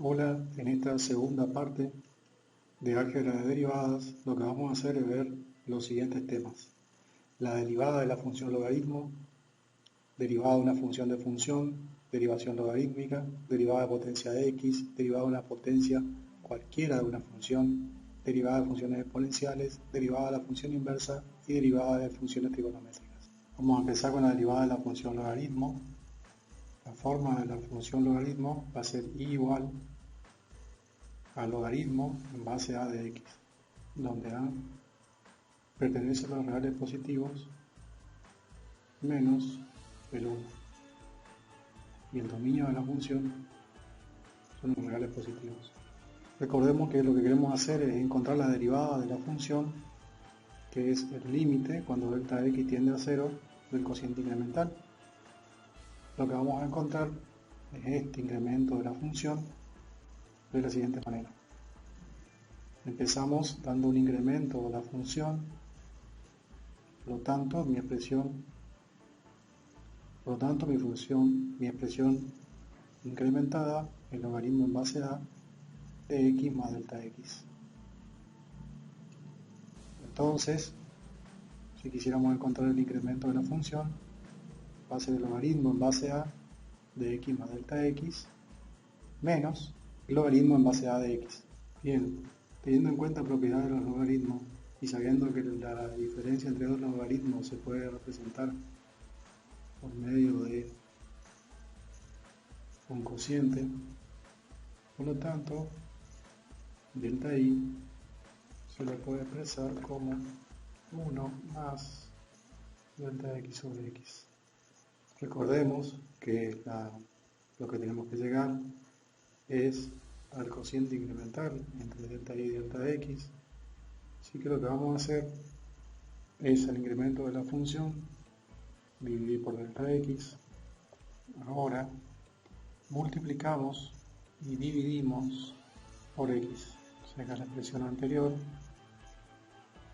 Hola, en esta segunda parte de álgebra de derivadas, lo que vamos a hacer es ver los siguientes temas. La derivada de la función logaritmo, derivada de una función de función, derivación logarítmica, derivada de potencia de x, derivada de una potencia cualquiera de una función, derivada de funciones exponenciales, derivada de la función inversa y derivada de funciones trigonométricas. Vamos a empezar con la derivada de la función logaritmo. La forma de la función logaritmo va a ser y igual al logaritmo en base a de x, donde a pertenece a los reales positivos menos el 1 y el dominio de la función son los reales positivos. Recordemos que lo que queremos hacer es encontrar la derivada de la función, que es el límite cuando delta x tiende a 0 del cociente incremental. Lo que vamos a encontrar es este incremento de la función de la siguiente manera. Empezamos dando un incremento de la función, por lo tanto mi expresión incrementada, el logaritmo en base a de x más delta x. Entonces, si quisiéramos encontrar el incremento de la función, va a ser el logaritmo en base a de x más delta x menos el logaritmo en base a de x. Bien, teniendo en cuenta propiedades de los logaritmos y sabiendo que la diferencia entre dos logaritmos se puede representar por medio de un cociente, por lo tanto, delta i se le puede expresar como 1 más delta x sobre x. Recordemos que lo que tenemos que llegar es al cociente incremental entre delta y delta x, así que lo que vamos a hacer es el incremento de la función dividir por delta x. Ahora multiplicamos y dividimos por x, o sea que la expresión anterior,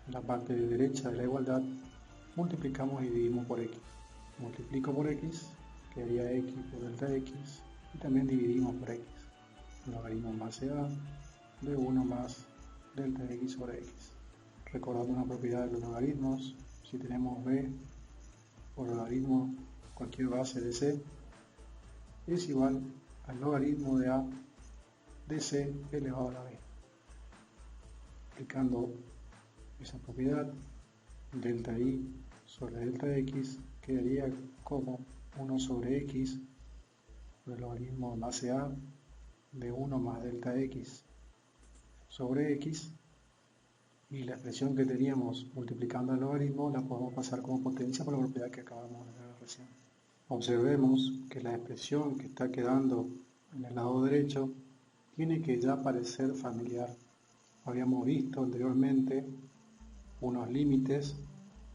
en la parte derecha de la igualdad, multiplicamos y dividimos por x. Multiplico por x, quedaría x por delta x, y también dividimos por x. Logaritmo en base a de 1 más delta x sobre x. Recordando una propiedad de los logaritmos, si tenemos b por logaritmo cualquier base de c, es igual al logaritmo de a de c elevado a la b. Aplicando esa propiedad, delta i sobre delta x quedaría como 1 sobre x por el logaritmo en base a de 1 más delta x sobre x, y la expresión que teníamos multiplicando el logaritmo la podemos pasar como potencia por la propiedad que acabamos de ver recién. Observemos que la expresión que está quedando en el lado derecho tiene que ya parecer familiar. Habíamos visto anteriormente unos límites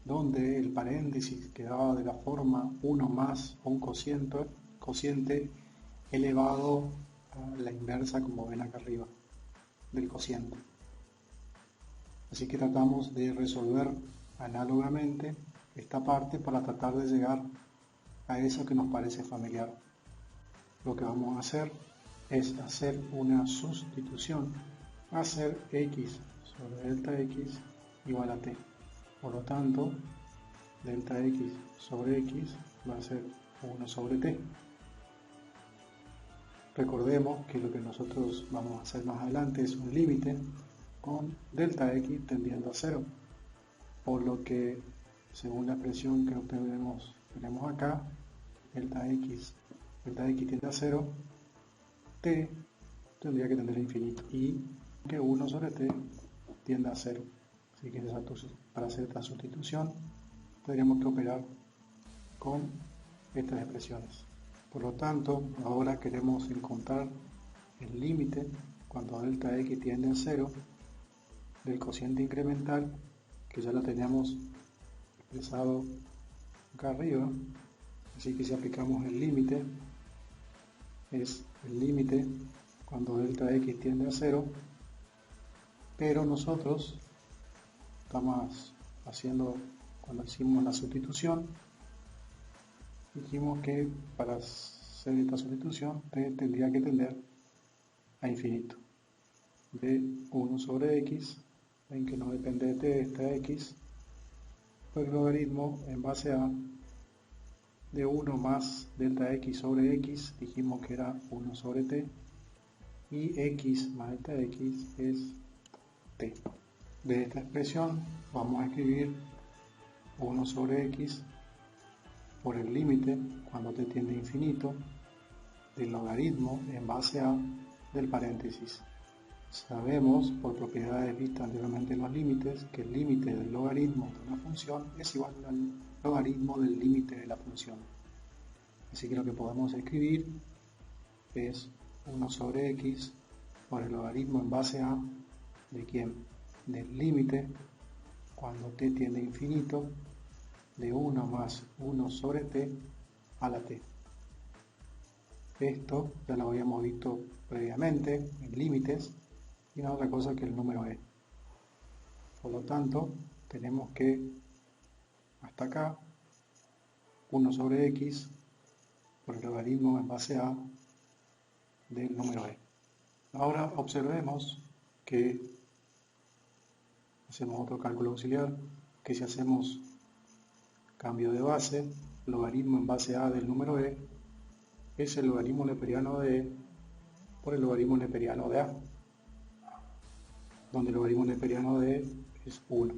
donde el paréntesis quedaba de la forma 1 más un cociente elevado a la inversa, como ven acá arriba, del cociente. Así que tratamos de resolver análogamente esta parte para tratar de llegar a eso que nos parece familiar. Lo que vamos a hacer es hacer una sustitución, hacer x sobre delta x igual a t. Por lo tanto, delta x sobre x va a ser 1 sobre t. Recordemos que lo que nosotros vamos a hacer más adelante es un límite con delta x tendiendo a 0, por lo que, según la expresión que tenemos acá, delta x tiende a 0, t tendría que tender a infinito, y que 1 sobre t tiende a 0. Así que para hacer esta sustitución tendríamos que operar con estas expresiones. Por lo tanto, ahora queremos encontrar el límite cuando delta x tiende a 0 del cociente incremental, que ya lo teníamos expresado acá arriba. Así que si aplicamos el límite, es el límite cuando delta x tiende a 0, pero nosotros estamos haciendo, cuando hicimos la sustitución, dijimos que para hacer esta sustitución tendría que tender a infinito de 1 sobre x, ven que no depende de t, esta x, por el logaritmo en base a de 1 más delta x sobre x, dijimos que era 1 sobre t, y x más delta x es t. De esta expresión vamos a escribir 1 sobre x por el límite cuando t tiende a infinito del logaritmo en base a del paréntesis. Sabemos por propiedades vistas anteriormente en los límites que el límite del logaritmo de una función es igual al logaritmo del límite de la función. Así que lo que podemos escribir es 1 sobre x por el logaritmo en base a ¿de quién? Del límite cuando t tiende a infinito de 1 más 1 sobre t a la t. Esto ya lo habíamos visto previamente en límites y no es otra cosa que el número e. Por lo tanto, tenemos que hasta acá 1 sobre x por el logaritmo en base a del número e. Ahora observemos que hacemos otro cálculo auxiliar, que si hacemos cambio de base, logaritmo en base a del número e es el logaritmo neperiano de e por el logaritmo neperiano de a, donde el logaritmo neperiano de e es 1.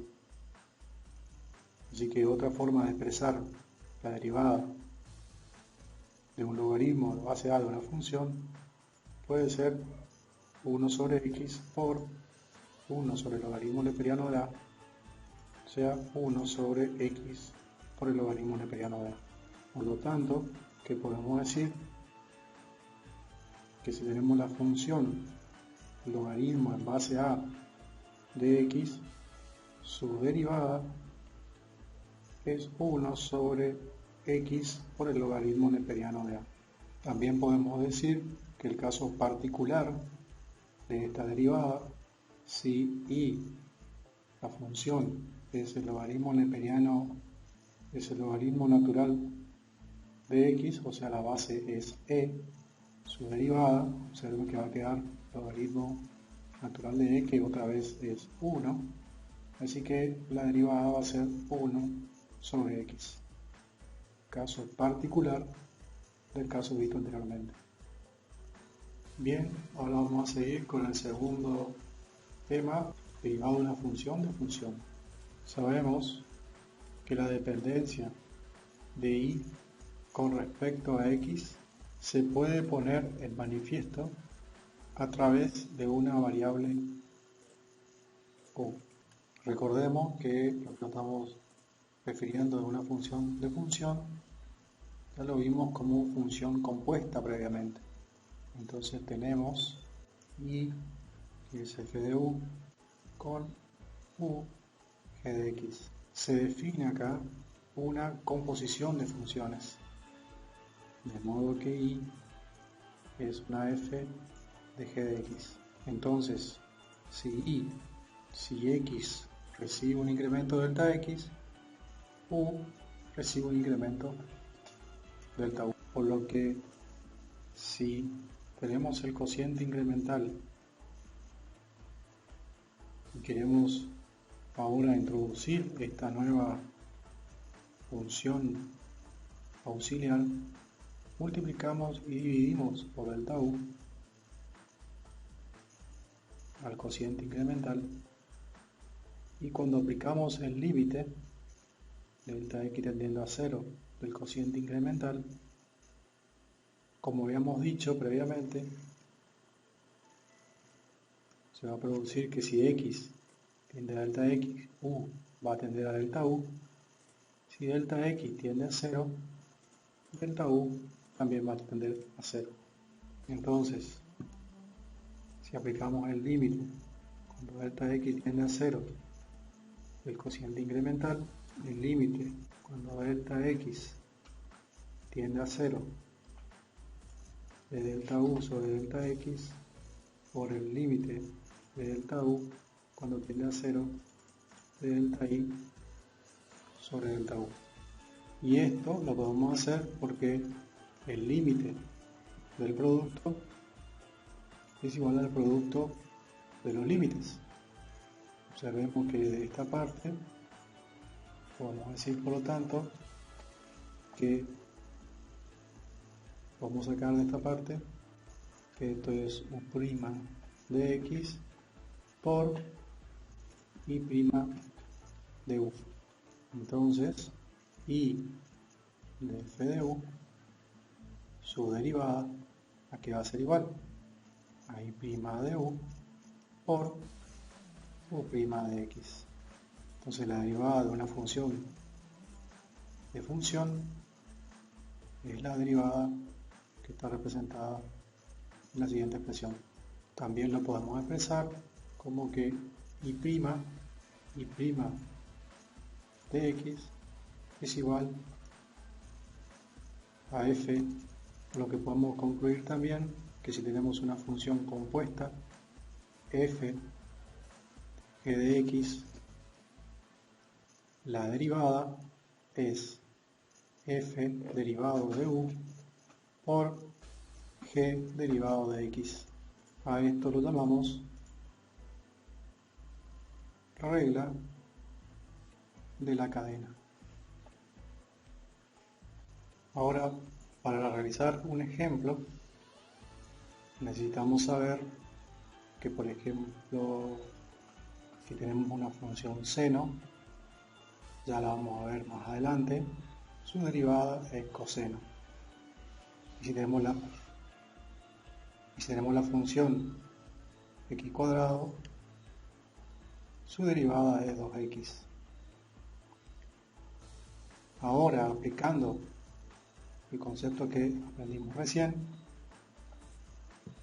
Así que otra forma de expresar la derivada de un logaritmo de base a de una función puede ser 1 sobre x por 1 sobre el logaritmo neperiano de a, o sea 1 sobre x por el logaritmo neperiano de a. Por lo tanto, ¿qué podemos decir? Que si tenemos la función logaritmo en base a de x, su derivada es 1 sobre x por el logaritmo neperiano de a. También podemos decir que el caso particular de esta derivada, si y la función es el logaritmo neperiano, es el logaritmo natural de x, o sea la base es e, su derivada, observen que va a quedar logaritmo natural de e, que otra vez es 1, así que la derivada va a ser 1 sobre x. Caso particular del caso visto anteriormente. Bien, ahora vamos a seguir con el segundo tema, derivado de una función de función. Sabemos que la dependencia de y con respecto a x se puede poner en manifiesto a través de una variable u. Recordemos que lo que estamos refiriendo a una función de función ya lo vimos como función compuesta previamente. Entonces tenemos y, que es f de u, con u, g de x. Se define acá una composición de funciones, de modo que y es una f de g de x. Entonces, si x recibe un incremento delta x, u recibe un incremento delta u. Por lo que si tenemos el cociente incremental y queremos ahora introducir esta nueva función auxiliar, multiplicamos y dividimos por delta u al cociente incremental, y cuando aplicamos el límite delta x tendiendo a 0 del cociente incremental, como habíamos dicho previamente, se va a producir que si x tiende a delta x, u va a tender a delta u. Si delta x tiende a 0, delta u también va a tender a 0. Entonces, si aplicamos el límite cuando delta x tiende a 0 del cociente incremental, el límite cuando delta x tiende a 0 de delta u sobre delta x por el límite de delta u cuando tiende a 0 de delta y sobre delta u. Y esto lo podemos hacer porque el límite del producto es igual al producto de los límites. Observemos que de esta parte podemos decir, por lo tanto, que vamos a sacar de esta parte que esto es u' de x por y' de u. Entonces, y de f de u, su derivada, ¿a qué va a ser igual? A y' de u por u' de x. Entonces la derivada de una función de función es la derivada que está representada en la siguiente expresión. También lo podemos expresar como que y' de x es igual a f, lo que podemos concluir también que si tenemos una función compuesta f g de x, la derivada es f derivado de u por g derivado de x. A esto lo llamamos regla de la cadena. Ahora, para realizar un ejemplo, necesitamos saber que, por ejemplo, si tenemos una función seno, ya la vamos a ver más adelante, su derivada es coseno. Y si tenemos la función x cuadrado, su derivada es 2x. Ahora, aplicando el concepto que aprendimos recién,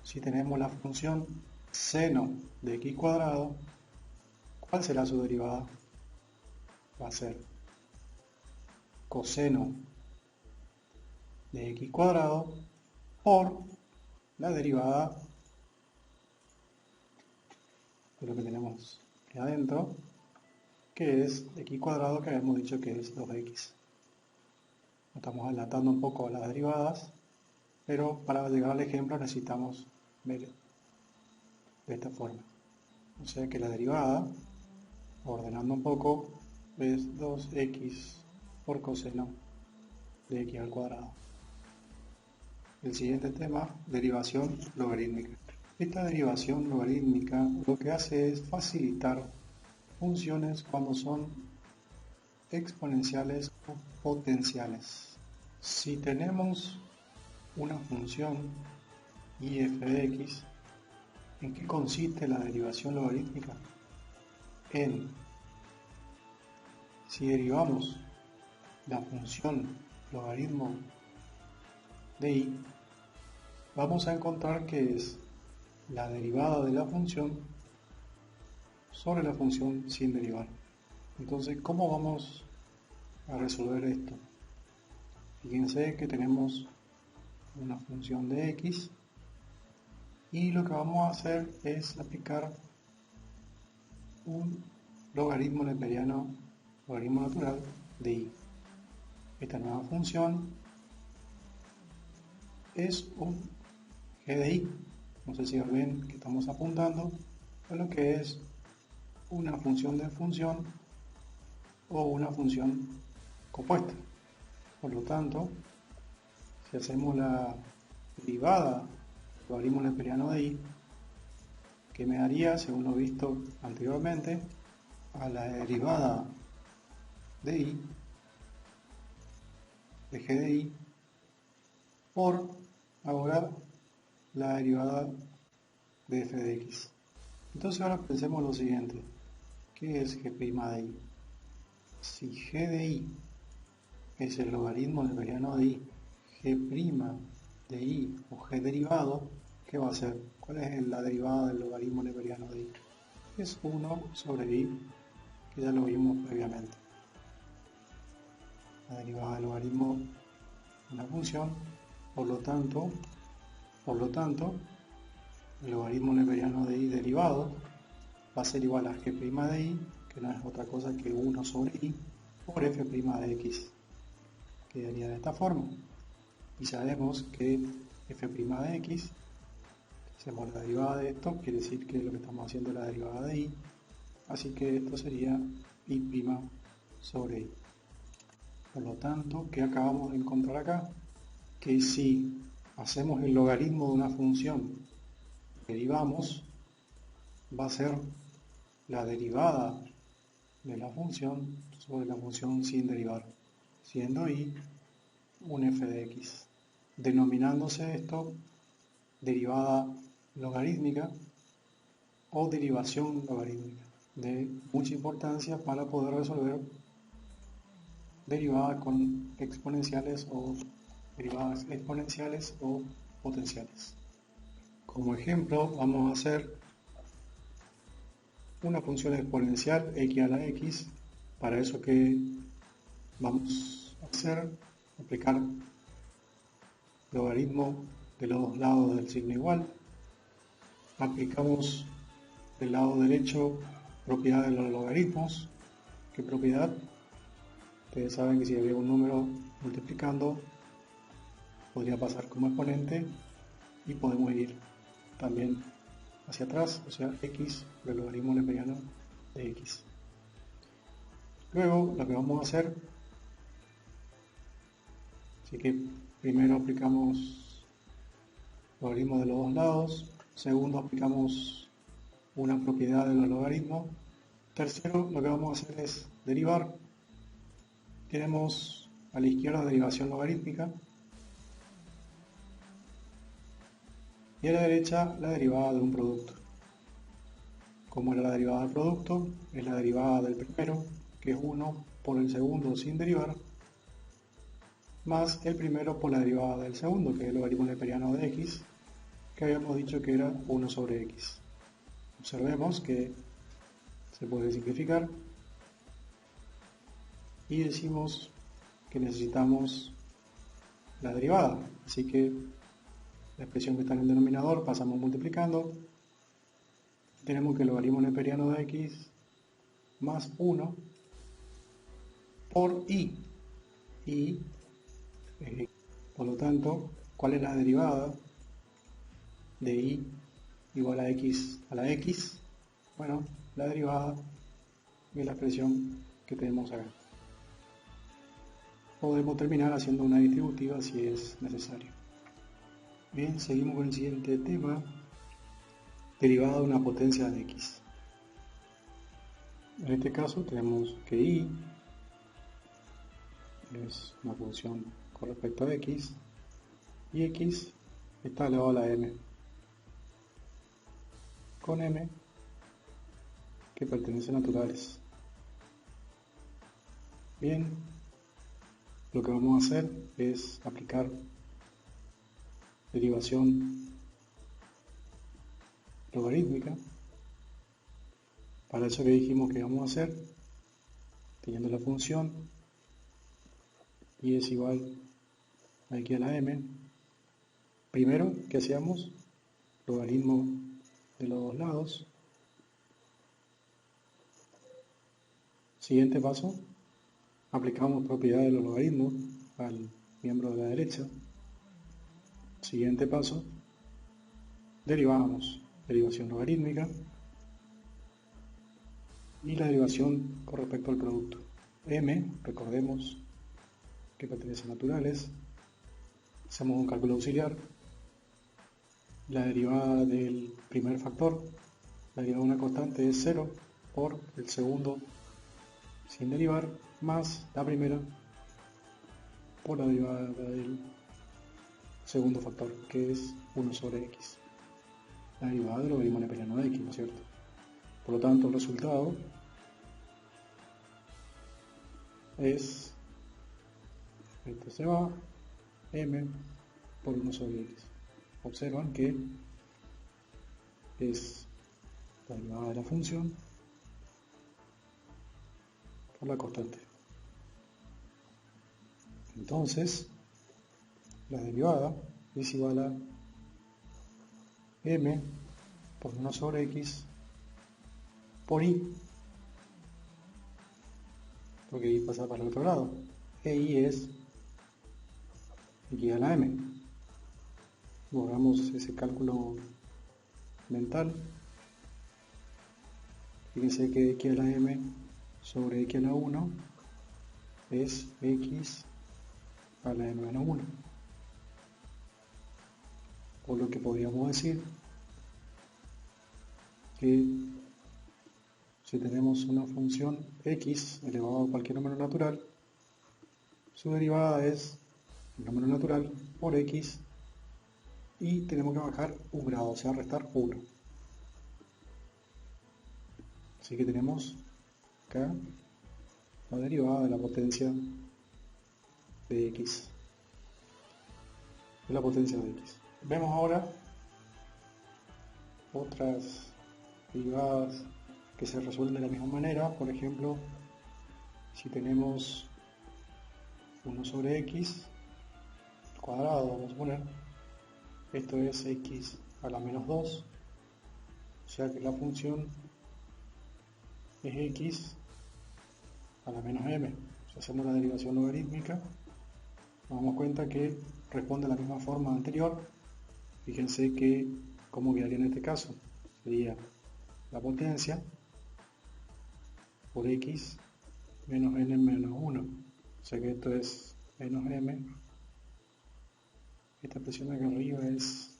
si tenemos la función seno de x cuadrado, ¿cuál será su derivada? Va a ser coseno de x cuadrado por la derivada de lo que tenemos aquí adentro, que es x cuadrado, que habíamos dicho que es 2x. Estamos adelantando un poco las derivadas, pero para llegar al ejemplo necesitamos ver de esta forma. O sea que la derivada, ordenando un poco, es 2x por coseno de x al cuadrado. El siguiente tema, derivación logarítmica. Esta derivación logarítmica lo que hace es facilitar funciones cuando son exponenciales o potenciales. Si tenemos una función y f de x, ¿en qué consiste la derivación logarítmica? Si derivamos la función logaritmo de y, vamos a encontrar que es la derivada de la función sobre la función sin derivar. Entonces, ¿cómo vamos a resolver esto? Fíjense que tenemos una función de x y lo que vamos a hacer es aplicar un logaritmo neperiano, logaritmo natural de y. Esta nueva función es un g de y. No sé si ven que estamos apuntando a lo que es una función de función o una función compuesta. Por lo tanto, si hacemos la derivada del logaritmo neperiano de y, que me daría, según lo visto anteriormente, a la derivada de y, de g de y, por ahora la derivada de f de x. Entonces ahora pensemos lo siguiente, ¿qué es g' de y? Si g de y es el logaritmo neperiano de y, g' de y o g derivado, ¿qué va a ser? ¿Cuál es la derivada del logaritmo neperiano de y? Es 1 sobre y, que ya lo vimos previamente. La derivada del logaritmo de una función, por lo tanto, el logaritmo neperiano de y derivado va a ser igual a g' de y, que no es otra cosa que 1 sobre y, por f' de x. Quedaría de esta forma. Y sabemos que f' de x Hacemos la derivada de esto, quiere decir que lo que estamos haciendo es la derivada de y, así que esto sería y' sobre i. Por lo tanto, ¿qué acabamos de encontrar acá? Que si hacemos el logaritmo de una función que derivamos, va a ser la derivada de la función sobre la función sin derivar, siendo y un f de x, denominándose esto derivada logarítmica o derivación logarítmica, de mucha importancia para poder resolver derivadas con exponenciales o derivadas exponenciales o potenciales. Como ejemplo, vamos a hacer una función exponencial x a la x. Para eso, que vamos a hacer, aplicar logaritmo de los dos lados del signo igual. Aplicamos del lado derecho propiedad de los logaritmos. ¿Qué propiedad? Ustedes saben que si había un número multiplicando, podría pasar como exponente y podemos ir también hacia atrás, o sea, x por el logaritmo neperiano de x. Luego lo que vamos a hacer, así que primero aplicamos logaritmo de los dos lados, segundo aplicamos una propiedad de los logaritmos, tercero lo que vamos a hacer es derivar. Tenemos a la izquierda derivación logarítmica y a la derecha la derivada de un producto. ¿Cómo era la derivada del producto? Es la derivada del primero, que es 1 por el segundo sin derivar, más el primero por la derivada del segundo, que es el logaritmo neperiano de x, que habíamos dicho que era 1 sobre x. Observemos que se puede simplificar y decimos que necesitamos la derivada, así que la expresión que está en el denominador pasamos multiplicando. Tenemos que el logaritmo neperiano de x más 1 por i. Por lo tanto, ¿cuál es la derivada de i igual a x a la x? Bueno, la derivada es la expresión que tenemos acá. Podemos terminar haciendo una distributiva si es necesario. Bien, seguimos con el siguiente tema. Derivada de una potencia de x. En este caso tenemos que y es una función con respecto a x y x está elevado a la m, con m que pertenece a naturales. Bien, lo que vamos a hacer es aplicar derivación logarítmica. Para eso que dijimos que vamos a hacer, teniendo la función y es igual a x a la m, primero, ¿qué hacíamos? Logaritmo de los dos lados. Siguiente paso, aplicamos propiedad de los logaritmos al miembro de la derecha. Siguiente paso, derivamos derivación logarítmica y la derivación con respecto al producto. M, recordemos que pertenece a naturales. Hacemos un cálculo auxiliar. La derivada del primer factor, la derivada de una constante es 0 por el segundo sin derivar, más la primera por la derivada del segundo factor, que es 1 sobre x. La derivada del logaritmo neperiano de x, ¿no es cierto? Por lo tanto, el resultado es, esto se va, m por 1 sobre x. Observan que es la derivada de la función por la constante. Entonces, la derivada es igual a m por 1 sobre x por i, porque i pasa para el otro lado, e i es x a la m. Borramos ese cálculo mental. Fíjense que x a la m sobre x a la 1 es x a la m menos 1. Por lo que podríamos decir que si tenemos una función x elevado a cualquier número natural, su derivada es el número natural por x y tenemos que bajar un grado, o sea, restar 1. Así que tenemos acá la derivada de la potencia de x. De la potencia de x. Vemos ahora otras derivadas que se resuelven de la misma manera. Por ejemplo, si tenemos 1 sobre x cuadrado, vamos a poner, esto es x a la menos 2, o sea que la función es x a la menos m. Si hacemos la derivación logarítmica, nos damos cuenta que responde a la misma forma anterior. Fíjense que cómo quedaría en este caso. Sería la potencia por x menos n menos 1. O sea que esto es menos m. Esta expresión de acá arriba es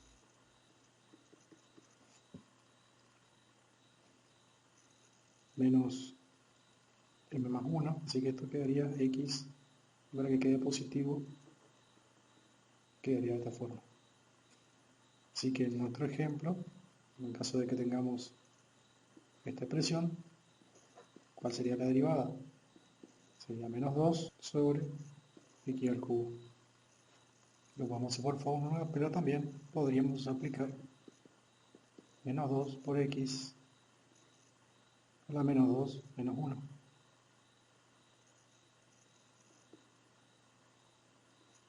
menos m más 1. Así que esto quedaría x, para que quede positivo, quedaría de esta forma. Así que en nuestro ejemplo, en el caso de que tengamos esta expresión, ¿cuál sería la derivada? Sería menos 2 sobre x al cubo. Lo podemos hacer por fórmula, pero también podríamos aplicar menos 2 por x a la menos 2 menos 1.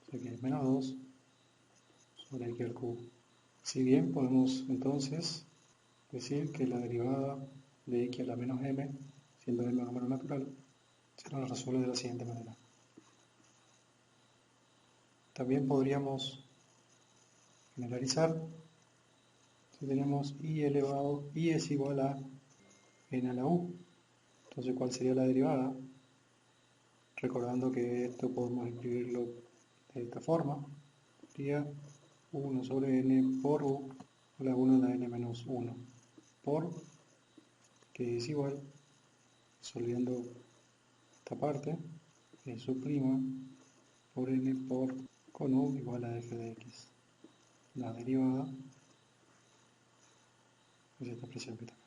O sea que es menos 2 sobre x al cubo. Si bien podemos entonces decir que la derivada de x a la menos m, siendo m un número natural, se nos resuelve de la siguiente manera. También podríamos generalizar si tenemos y es igual a n a la u. Entonces, ¿cuál sería la derivada? Recordando que esto podemos escribirlo de esta forma. Sería 1 sobre n por u a la 1 de la n menos 1 por, que es igual, resolviendo esta parte, es su prima por n por con u igual a f de x. La derivada es esta expresión que está acá.